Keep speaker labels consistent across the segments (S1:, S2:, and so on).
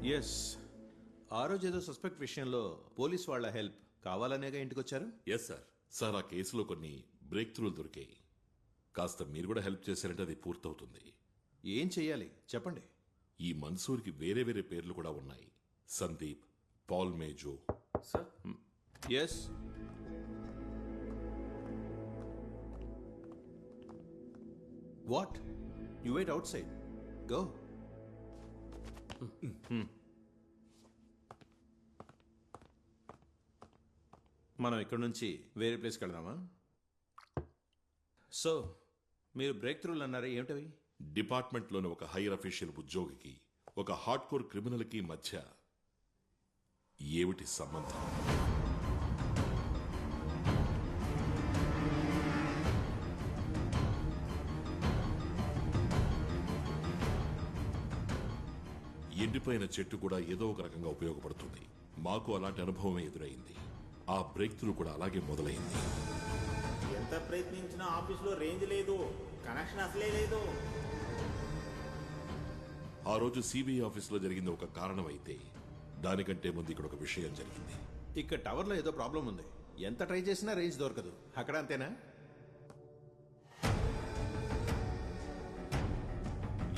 S1: Yes, ఆ రోజు ఏదో సస్పెక్ట్ విషయంలో పోలీస్ వాళ్ళ హెల్ప్ కావాలనేగా ఇంటికి వచ్చారు.
S2: Yes sir. సార్, ఆ కేసులో కొన్ని బ్రేక్ త్రూలు దొరికాయి. కాస్త మీరు కూడా హెల్ప్ చేశారంటే అది పూర్తవుతుంది.
S1: ఏం చెయ్యాలి చెప్పండి.
S2: ఈ మన్సూర్కి వేరే వేరే పేర్లు కూడా ఉన్నాయి. Sandeep, Paul Mejo.
S3: Sir
S1: yes, what? You wait outside. Go. మనం ఇక్కడ నుంచి వేరే ప్లేస్కి వెళ్దామా? సో మీరు బ్రేక్ త్రూలు అన్నారా, ఏమిటవి?
S2: డిపార్ట్మెంట్లోని ఒక హైయర్ అఫీషియల్ ఉద్యోగికి ఒక హార్డ్ కోర్ క్రిమినల్కి మధ్య ఏమిటి సంబంధం? ఎండిపోయిన చెట్టు కూడా ఏదో ఒక రకంగా ఉపయోగపడుతుంది. మాకు అలాంటి అనుభవమే ఎదురైంది. ఆ బ్రేక్ త్రూ కూడా అలాగే మొదలైంది.
S4: ఎంత ప్రయత్నించినా ఆఫీసులో రేంజ్ లేదు, కనెక్షన్ అసలే లేదు.
S2: ఆ రోజు సిబిఐ ఆఫీసులో జరిగింది ఒక కారణం అయితే, దానికంటే ముందు ఇక్కడ ఒక విషయం జరిగింది.
S1: ఇక్కడ టవర్లో ఏదో ప్రాబ్లం ఉంది. ఎంత ట్రై చేసినా రేంజ్ దొరకదు. అక్కడ అంతేనా?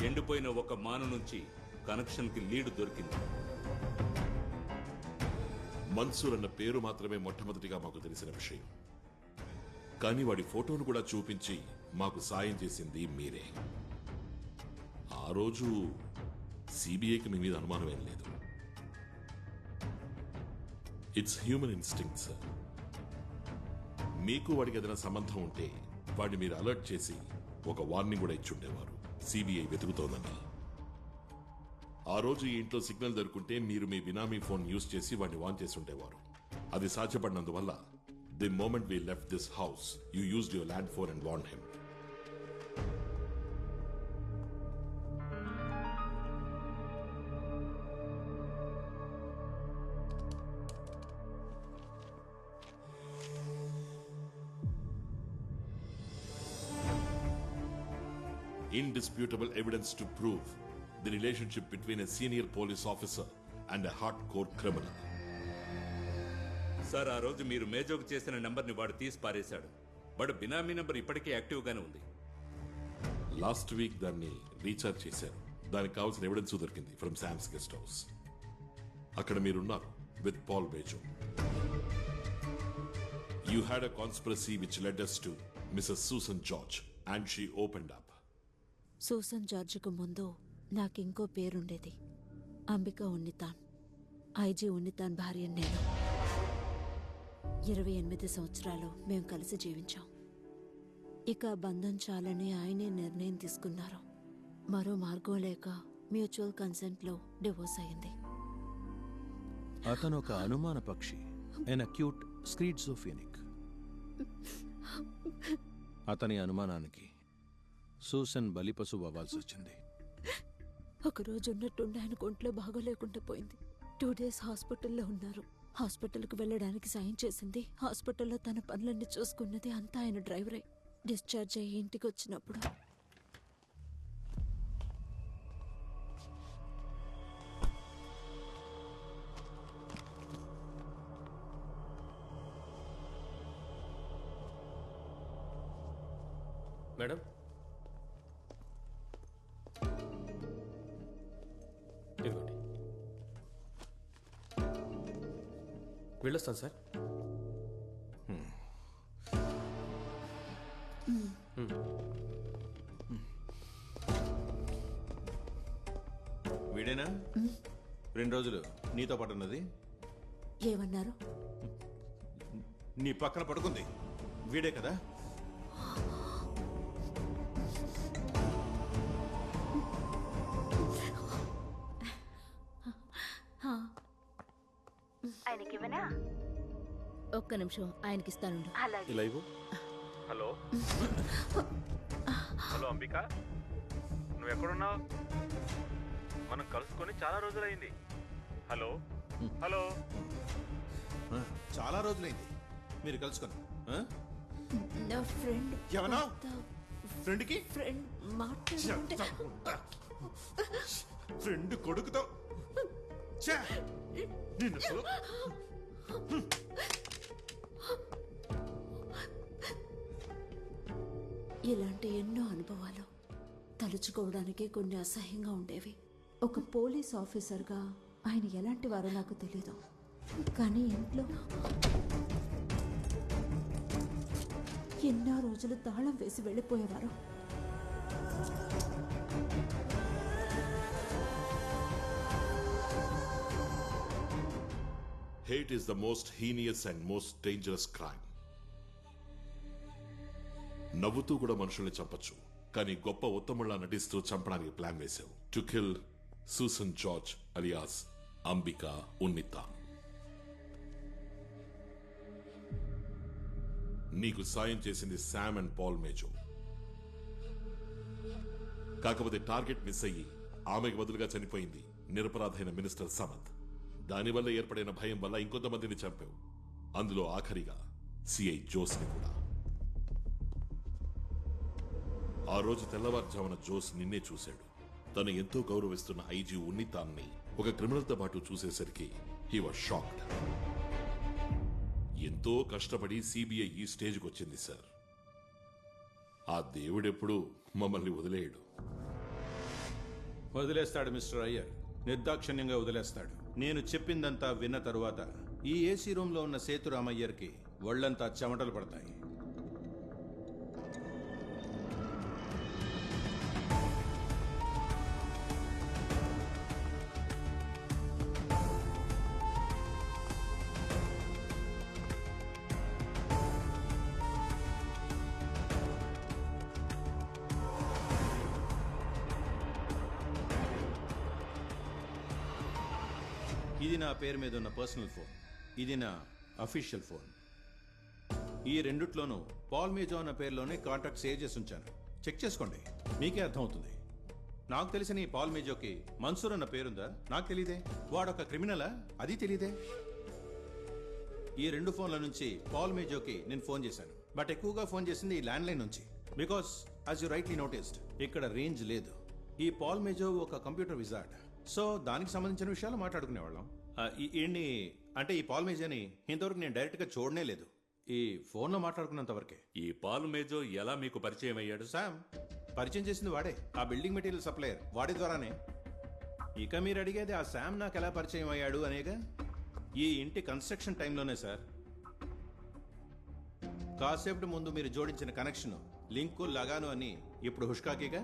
S3: ఎండిపోయిన ఒక మాను నుంచి కనెక్షన్కి లీడ్ దొరికింది.
S2: మన్సూర్ అన్న పేరు మాత్రమే మొట్టమొదటిగా మాకు తెలిసిన విషయం. కానీ వాడి ఫోటోను కూడా చూపించి మాకు సాయం చేసింది మీరే. ఆ రోజు సిబిఐకి మీ మీద అనుమానం ఏం లేదు. It's human instinct sir. మీకు వాడికి ఏదైనా సంబంధం ఉంటే వాడిని మీరు అలర్ట్ చేసి ఒక వార్నింగ్ కూడా ఇచ్చుండేవారు, సిబిఐ వెతుకుతోందని. ఆ రోజు ఈ ఇంట్లో సిగ్నల్ దొరుకుంటే మీరు మీ బినామీ ఫోన్ యూజ్ చేసి వాడిని వాన్ చేసి ఉండేవారు. అది సాధ్యపడినందువల్ల the moment we left this house you used your land phone and warned him. Indisputable evidence to prove the relationship between a senior police officer and a hardcore criminal.
S3: Sir, ఆ రోజు మీరు మేజోకు చేసిన నెంబర్ని వాడు తీసి పారేశాడు. వాడు బినామీ నెంబర్ ఇప్పటికీ యాక్టివ్గానే ఉంది.
S2: లాస్ట్ వీక్ దాన్ని రీఛార్జ్ చేశారు. దానికి కావాల్సిన ఎవిడెన్స్ దొరికింది ఫ్రమ్ శామ్స్ గెస్ట్ హౌస్. అక్కడ మీరున్నారు with Paul Bejo. You had a conspiracy which led us to Mrs. Susan George and she opened up.
S5: Susan జార్జ్కు ముందు నాకింకో పేరుండేది, అంబిక ఉన్నితాన్. ఐజీ ఉన్నితాన్ భార్య నేను. 28 సంవత్సరాలు మేము కలిసి జీవించాం. ఇక బంధం చాలని ఆయనే నిర్ణయం తీసుకున్నారు. మరో మార్గం లేక మ్యూచువల్ కన్సెంట్లో డివోర్స్ అయింది.
S1: అతను ఒక అనుమాన పక్షి, ఎన్ అక్యూట్ స్క్రీడ్జోఫెనిక్. అతని అనుమానానికి సూసన్ బలిపశువు అవ్వాల్సి వచ్చింది.
S5: ఒకరోజు ఉన్నట్టుండి ఆయన ఒంట్లో బాగోలేకుండా పోయింది. 2 days హాస్పిటల్లో ఉన్నారు. హాస్పిటల్కి వెళ్ళడానికి సాయం చేసింది, హాస్పిటల్లో తన పనులన్నీ చూసుకున్నది అంతా ఆయన డ్రైవరే. డిశ్చార్జ్ అయ్యి ఇంటికి వచ్చినప్పుడు
S6: మేడం, ఇదిగోండి. వెళ్ళొస్తాను సార్.
S1: వీడేనా 2 రోజులు నీతో పాటు ఉన్నది?
S5: ఏమన్నారు?
S1: నీ పక్కన పడుకుంది వీడే కదా?
S7: ఆయనకివనా?
S5: ఒక్క నిమిషం, ఆయనకిస్తాను.
S6: ఇలా ఇవ్వు.
S8: హలో హలో అంబిక, నువ్వు ఎక్కడున్నావు? మనం కలుసుకొని చాలా రోజులైంది. Hello hello.
S1: చాలా రోజులైంది మీరు కలుసుకొని.
S5: నా ఫ్రెండ్.
S1: ఎవనా ఫ్రెండ్కి?
S5: ఫ్రెండ్ మాట్లాడుతుంటే
S1: ఫ్రెండ్ కొడుకుతో ఛే! నిన్ను అసలు-
S5: ఇలాంటి ఎన్నో అనుభవాలు తలుచుకోవడానికే కొన్ని అసహ్యంగా ఉండేవి. ఒక పోలీస్ ఆఫీసర్గా ఆయన ఎలాంటి వారో నాకు తెలీదు, కానీ ఇంట్లో ఎన్నో రోజులు తాళం వేసి వెళ్ళిపోయేవారు.
S2: Hate is the most heinous and most dangerous crime. నవ్వుతూ కూడా మనుషుల్ని చంపచ్చు, కానీ గొప్ప ఉత్తముళ్ళ నటిస్తూ చంపడానికి ప్లాన్ వేశావు. To kill Susan George alias Ambika Unnithan. నీకు సాయం చేసింది శామ్ అండ్ పాల్ మేజో. కాకపోతే టార్గెట్ మిస్ అయ్యి ఆమెకు బదులుగా చనిపోయింది నిరపరాధైన మినిస్టర్ సమత్. దానివల్ల ఏర్పడిన భయం వల్ల ఇంకొంతమందిని చంపావు, అందులో ఆఖరిగా సిఐ జోస్ని కూడా. ఆ రోజు తెల్లవారుజామున జోస్ నిన్నే చూశాడు. తను ఎంతో గౌరవిస్తున్న ఐజీ ఉన్నితాన్ని ఒక క్రిమినల్తో పాటు చూసేసరికి హీ వాజ్ షాక్డ్. ఎంతో కష్టపడి సిబిఐ ఈ స్టేజ్కి వచ్చింది సార్. ఆ దేవుడెప్పుడు మమ్మల్ని వదిలేయడు.
S1: వదిలేస్తాడు మిస్టర్ అయ్యర్, నిర్దాక్షిణ్యంగా వదిలేస్తాడు. నేను చెప్పిందంతా విన్న తరువాత ఈ ఏసీ రూమ్ లో ఉన్న సేతురామయ్యర్కి ఒళ్లంతా చెమటలు పడతాయి. ఇది నా పేరు మీద ఉన్న పర్సనల్ ఫోన్, ఇది నా అఫీషియల్ ఫోన్. ఈ రెండిట్లోనూ పాల్ మేజో అన్న పేరులోనే కాంటాక్ట్ సేవ్ చేసి ఉంచాను. చెక్ చేసుకోండి, మీకే అర్థమవుతుంది. నాకు తెలిసిన ఈ పాల్ మేజోకి మన్సూర్ అన్న పేరుందా? నాకు తెలీదే. వాడొక క్రిమినలా? అది తెలీదే. ఈ రెండు ఫోన్ల నుంచి పాల్ మేజోకి నేను ఫోన్ చేశాను, బట్ ఎక్కువగా ఫోన్ చేసింది ఈ ల్యాండ్ లైన్ నుంచి. Because as you rightly noticed, ఇక్కడ రేంజ్ లేదు. ఈ పాల్ మేజో ఒక కంప్యూటర్ విజార్డ్, సో దానికి సంబంధించిన విషయాలు మాట్లాడుకునేవాళ్ళం. ఈ పాల్ మేజోని ఇంతవరకు నేను డైరెక్ట్గా చూడనే లేదు, ఈ ఫోన్లో మాట్లాడుకున్నంత వరకే.
S3: ఈ పాల్ మేజో ఎలా మీకు పరిచయం అయ్యాడు?
S1: శామ్ పరిచయం చేసింది వాడే, ఆ బిల్డింగ్ మెటీరియల్ సప్లయర్, వాడి ద్వారానే. ఇక మీరు అడిగేది ఆ శామ్ నాకు ఎలా పరిచయం అయ్యాడు అనేగా. ఈ ఇంటి కన్స్ట్రక్షన్ టైంలోనే సార్. కాసేపటి ముందు మీరు జోడించిన కనెక్షన్, లింకు, లగాను అని ఇప్పుడు హుష్కాకీగా.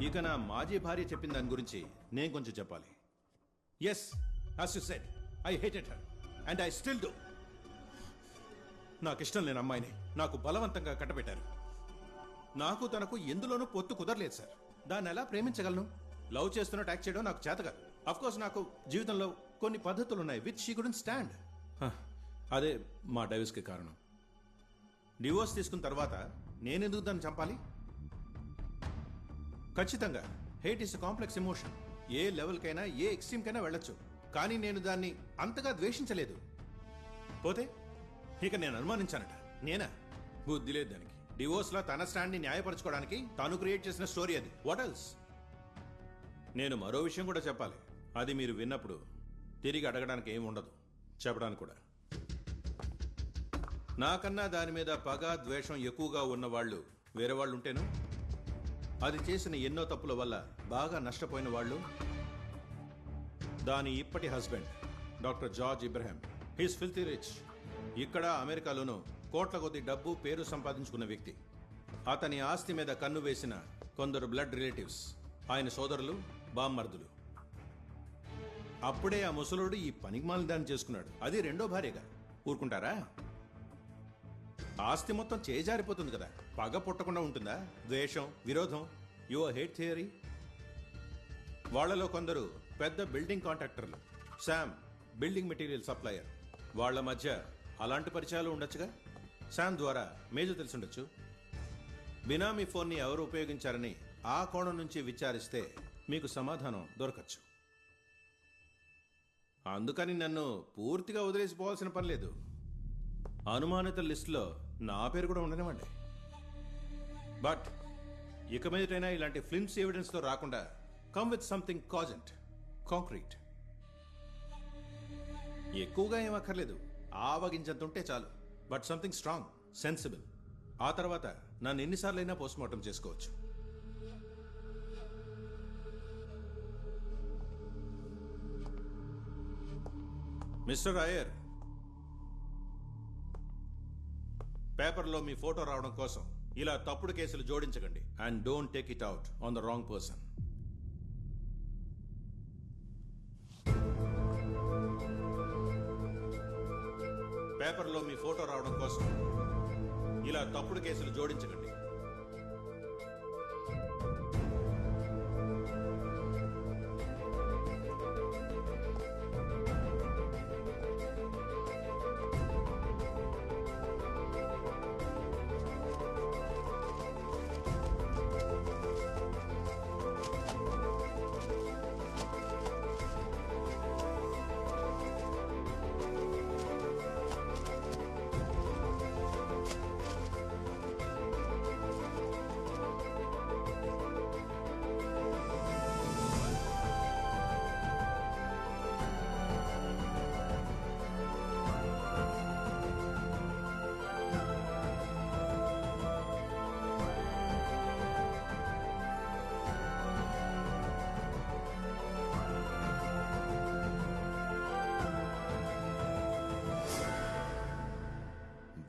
S1: ఇక నా మాజీ భార్య చెప్పిన దాని గురించి నేను కొంచెం చెప్పాలి. Yes, as you said, I hated her and I still do. నాకు ఇష్టం లేని అమ్మాయిని నాకు బలవంతంగా కట్టబెట్టారు. నాకు తనకు ఎందులోనూ పొత్తు కుదరలేదు సార్. దాన్ని ఎలా ప్రేమించగలను? లవ్ చేస్తున్నట్టు యాక్ట్ చేయడం నాకు చేతగాదు. అఫ్ కోర్స్ నాకు జీవితంలో కొన్ని పద్ధతులు ఉన్నాయి విచ్ షీ కుడెంట్ స్టాండ్. అదే మా డైవర్స్కి కారణం. డివోర్స్ తీసుకున్న తర్వాత నేనెందుకు దాన్ని చంపాలి? ఖచ్చితంగా హేట్ ఇస్ కాంప్లెక్స్ ఎమోషన్. ఏ లెవెల్కైనా ఏ ఎక్స్ట్రీమ్కైనా వెళ్ళొచ్చు, కానీ నేను దాన్ని అంతగా ద్వేషించలేదు. పోతే ఇక నేను అనుమానించానట. నేనా? బుద్ధి లేదు దానికి. డివోర్స్లో తన స్టాండ్ని న్యాయపరచుకోవడానికి తాను క్రియేట్ చేసిన స్టోరీ అది. What else? నేను మరో విషయం కూడా చెప్పాలి. అది మీరు విన్నప్పుడు తిరిగి అడగడానికి ఏమి ఉండదు, చెప్పడానికి కూడా. నాకన్నా దాని మీద పగ, ద్వేషం ఎక్కువగా ఉన్నవాళ్ళు వేరే వాళ్ళు ఉంటేను, అది చేసిన ఎన్నో తప్పుల వల్ల బాగా నష్టపోయిన వాళ్ళు, దాని ఇప్పటి husband doctor George ఇబ్రహాం. He's filthy rich. ఇక్కడ అమెరికాలోనూ కోట్ల కొద్ది డబ్బు, పేరు సంపాదించుకున్న వ్యక్తి. అతని ఆస్తి మీద కన్ను వేసిన కొందరు బ్లడ్ రిలేటివ్స్, ఆయన సోదరులు, బామ్మర్దులు. అప్పుడే ఆ ముసలుడు ఈ పనికిమాలిన దాన్ని చేసుకున్నాడు, అది రెండో భార్యగా. ఊరుకుంటారా? ఆస్తి మొత్తం చేజారిపోతుంది కదా, పగ పుట్టకుండా ఉంటుందా? ద్వేషం, విరోధం, యువర్ హేట్ థియరీ. వాళ్లలో కొందరు పెద్ద బిల్డింగ్ కాంట్రాక్టర్లు, శామ్ బిల్డింగ్ మెటీరియల్ సప్లయర్. వాళ్ల మధ్య అలాంటి పరిచయాలు ఉండొచ్చుగా. శామ్ ద్వారా మేజో తెలిసిండొచ్చు. బినామీ ఫోన్ని ఎవరు ఉపయోగించారని ఆ కోణం నుంచి విచారిస్తే మీకు సమాధానం దొరకచ్చు. అందుకని నన్ను పూర్తిగా వదిలేసిపోవాల్సిన పని లేదు. అనుమానిత లిస్టులో నా పేరు కూడా ఉండనివ్వండి. బట్ ఇక మీదటైనా ఇలాంటి ఫిల్మ్స్ ఎవిడెన్స్తో రాకుండా come with something cogent, concrete. ఎక్కువగా ఏం అక్కర్లేదు, ఆవగించంత ఉంటే చాలు. But something strong, sensible. ఆ తర్వాత నన్ను ఎన్నిసార్లైనా పోస్ట్ మార్టం చేసుకోవచ్చు. మిస్టర్ అయ్యర్, పేపర్లో మీ ఫోటో రావడం కోసం ఇలా తప్పుడు కేసులు జోడించకండి. And don't take it out on the wrong person. పేపర్లో మీ ఫోటో రావడం కోసం ఇలా తప్పుడు కేసులు జోడించకండి.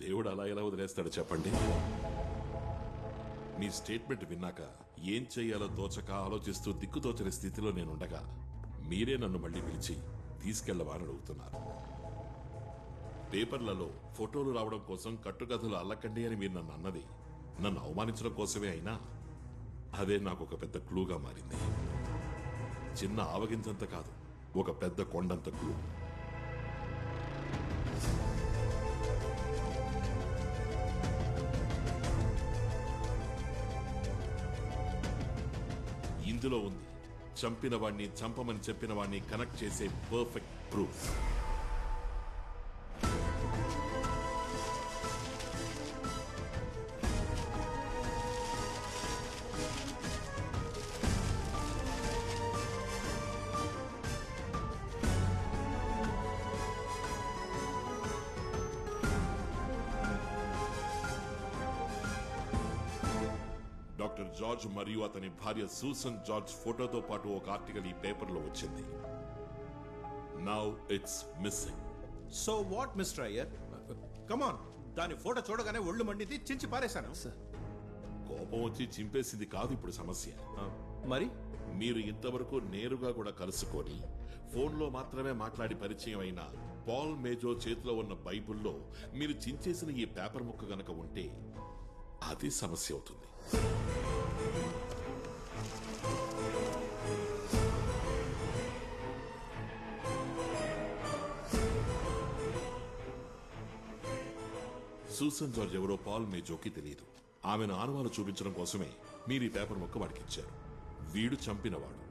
S2: దేవుడు అలా ఎలా వదిలేస్తాడు చెప్పండి? మీ స్టేట్మెంట్ విన్నాక ఏం చెయ్యాలో తోచక ఆలోచిస్తూ దిక్కుతోచని స్థితిలో నేనుండగా మీరే నన్ను మళ్ళీ పిలిచి తీసుకెళ్లవా అని అడుగుతున్నారు. పేపర్లలో ఫోటోలు రావడం కోసం కట్టుకథలు అల్లకండి అని మీరు నన్ను అన్నది నన్ను అవమానించడం కోసమే అయినా అదే నాకు ఒక పెద్ద క్లూగా మారింది. చిన్న ఆవగించంత కాదు, ఒక పెద్ద కొండంత క్లూ. ఇందులో ఉంది చంపిన వాణ్ణి చంపమని చెప్పిన వాణ్ణి కనెక్ట్ చేసే పర్ఫెక్ట్ ప్రూఫ్. డాక్టర్ జార్జ్ మరియు అతని భార్య సూసన్ జార్జ్ ఫోటోతో పాటు ఒక ఆర్టికల్ ఈ పేపర్లో వచ్చింది. Now it's missing.
S1: So what mister Iyer? Come on, దాని ఫోటో చూడగానే ఒళ్ళు మండింది, చించి పారేశాను.
S2: కోపం వచ్చి చింపేసింది కాదు ఇప్పుడు సమస్య.
S1: మరి
S2: మీరు ఇంతవరకు నేరుగా కూడా కలుసుకొని ఫోన్లో మాత్రమే మాట్లాడి పరిచయం అయిన పాల్ మేజో చేతిలో ఉన్న బైబుల్లో మీరు చించేసిన ఈ పేపర్ ముక్క గనక ఉంటే అది సమస్య అవుతుంది. సూసన్ జార్జ్ ఎవరో పాల్ మేజోకి తెలియదు. ఆమెను ఆనవాలు చూపించడం కోసమే మీరు ఈ పేపర్ మొక్క వాడికిచ్చారు. వీడు చంపినవాడు,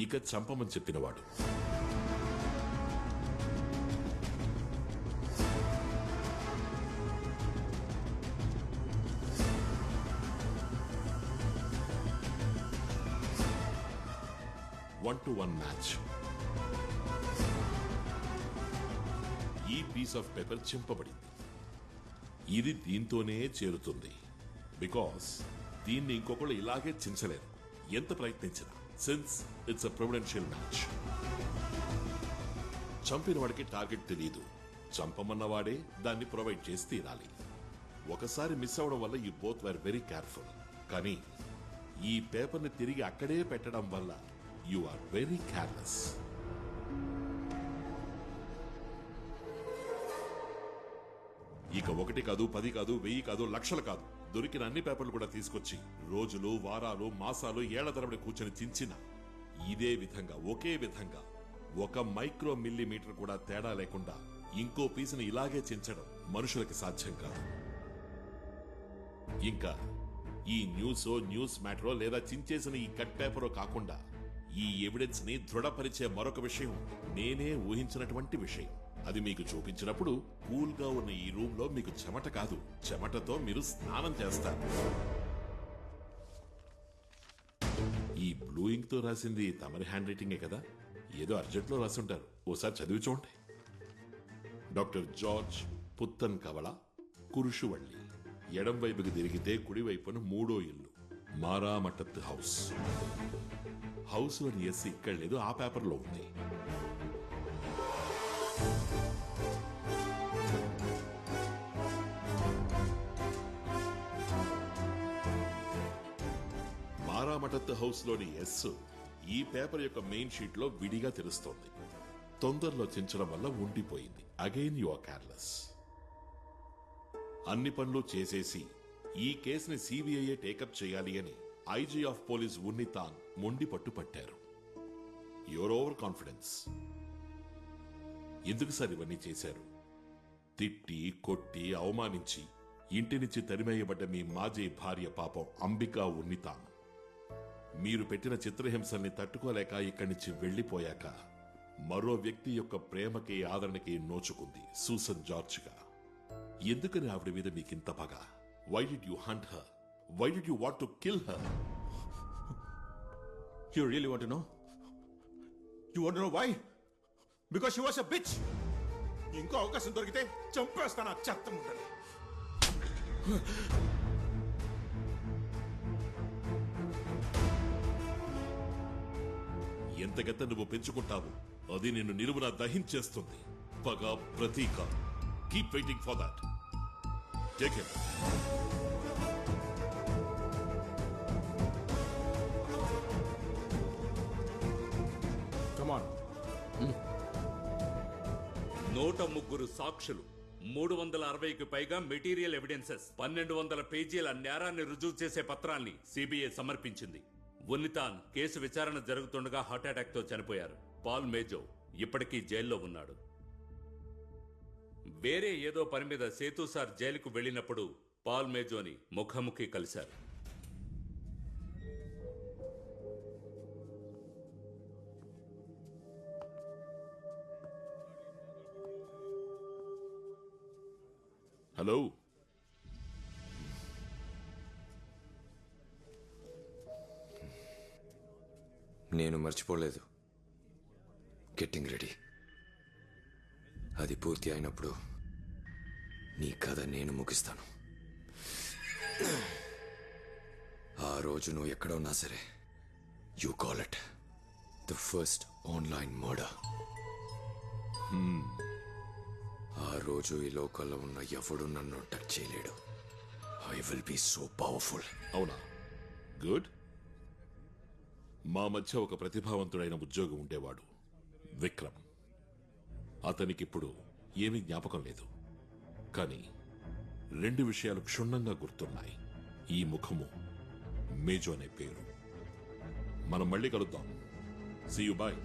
S2: ఇక చంపమని చెప్పినవాడు. One two one match. ఈ పీస్ ఆఫ్ పేపర్ చింపబడింది. ఇది దీంతోనే చేరుతుంది. బికాస్ దీన్ని ఇంకొకళ్ళు ఇలాగే చించలేరు ఎంత ప్రయత్నించినా, since it's a providential match. చంపిన వాడికి టార్గెట్ తెలియదు, చంపమన్నవాడే దాన్ని ప్రొవైడ్ చేసి తీరాలి. ఒకసారి మిస్ అవడం వల్ల you both were very careful. కానీ ఈ పేపర్ని తిరిగి అక్కడే పెట్టడం వల్ల యు ఆర్ వెరీ కేర్లెస్. ఇక 1 కాదు, 10 కాదు, 1000 కాదు, లక్షలు కాదు, దొరికిన అన్ని పేపర్లు కూడా తీసుకొచ్చి రోజులు, వారాలు, మాసాలు, ఏళ్ల తరబడి కూర్చొని చించిన ఇదే విధంగా, ఒకే విధంగా 1 మైక్రో మిల్లీమీటర్ కూడా తేడా లేకుండా ఇంకో పీసుని ఇలాగే చించడం మనుషులకి సాధ్యం కాదు. ఇంకా ఈ న్యూస్ మ్యాటరో లేదా చించేసిన ఈ కట్ పేపరో కాకుండా ఈ ఎవిడెన్స్ ని దృఢపరిచే మరొక విషయం నేనే ఊహించినటువంటి విషయం. అది మీకు చూపించినప్పుడు కూల్ గా ఉన్న ఈ రూమ్ లో మీకు చెమట కాదు, చెమటతో మీరు స్నానం చేస్తారు. ఈ బ్లూ బ్లూ ఇంక్ తో రాసింది తమరి హ్యాండ్ రైటింగే కదా, ఏదో అర్జెంట్లో రాసుంటారు. ఓసారి చదివి చూడండి. డాక్టర్ జార్జ్ పుత్తన్ కవళ, కురుషువళ్ళి. ఎడం వైపుకి తిరిగితే కుడివైపున 3వ ఇల్లు, మారామఠత్ హౌస్. హౌస్ లోని ఎస్ ఇక్కడ లేదు, ఆ పేపర్లో ఉంది. మారామఠత్ హౌస్ లోని ఎస్ ఈ పేపర్ యొక్క మెయిన్ షీట్ లో విడిగా తెలుస్తోంది. తొందరలో చించడం వల్ల ఉండిపోయింది. Again you are careless. అన్ని పనులు చేసేసి ఈ కేసుని సిబిఐ టేకప్ చేయాలి అని ఐజీ ఆఫ్ పోలీస్ ఉన్నితాన్ మొండి పట్టు పట్టారు. Your over confidence. ఎందుకు సార్ ఇవన్నీ చేశారు? తిట్టి, కొట్టి, అవమానించి ఇంటి నుంచి తరిమేయబడ్డ మీ మాజీ భార్య పాపం అంబికా ఉన్నితాన్ మీరు పెట్టిన చిత్రహింసల్ని తట్టుకోలేక ఇక్కడి నుంచి వెళ్లిపోయాక మరో వ్యక్తి యొక్క ప్రేమకి, ఆదరణకి నోచుకుంది సూసన్ జార్జ్గా. ఎందుకని ఆవిడ మీద మీకింత పగ? Why did you hunt her? Why did you want to kill her?
S1: You really want to know? You want to know why? Because she was a bitch. ఇంకో అవకాశం దొరికితే చంపేస్తాను ఆ చెత్త ముందని.
S2: ఎంతగత నువ్వు పెంచుకుంటావు అది నిన్ను నిలువున దహించేస్తుంది. పగ, ప్రతీక. Keep waiting for that. Take it.
S1: Come on.
S3: 103 సాక్షులు, 360కి పైగా మెటీరియల్ ఎవిడెన్సెస్, 1200 పేజీల నేరాన్ని రుజువు చేసే పత్రాల్ని సిబిఐ సమర్పించింది. ఉన్నితాన్ కేసు విచారణ జరుగుతుండగా హార్ట్అటాక్ తో చనిపోయారు. పాల్ మేజో ఇప్పటికీ జైల్లో ఉన్నాడు. వేరే ఏదో పని మీద సేతు సార్ జైలుకు వెళ్ళినప్పుడు పాల్ మేజోని ముఖాముఖి కలిశారు.
S2: హలో,
S7: నేను మర్చిపోలేదు. Getting ready. అది పూర్తి అయినప్పుడు నీ కథ నేను ముగిస్తాను. ఆ రోజు నువ్వు ఎక్కడ ఉన్నా సరే, you call it the first online murder. ఆ రోజు ఈ లోకల్లో ఉన్న ఎవడు నన్ను టచ్ చేయలేడు. I will be so powerful.
S2: అవునా? గుడ్. మా మధ్య ఒక ప్రతిభావంతుడైన ఉద్యోగి ఉండేవాడు, విక్రమ్. అతనికిప్పుడు ఏమీ జ్ఞాపకం లేదు, కానీ 2 విషయాలు క్షుణ్ణంగా గుర్తున్నాయి. ఈ ముఖము, మేజో అనే పేరు. మనం మళ్ళీ కలుద్దాం. See you. బాయ్.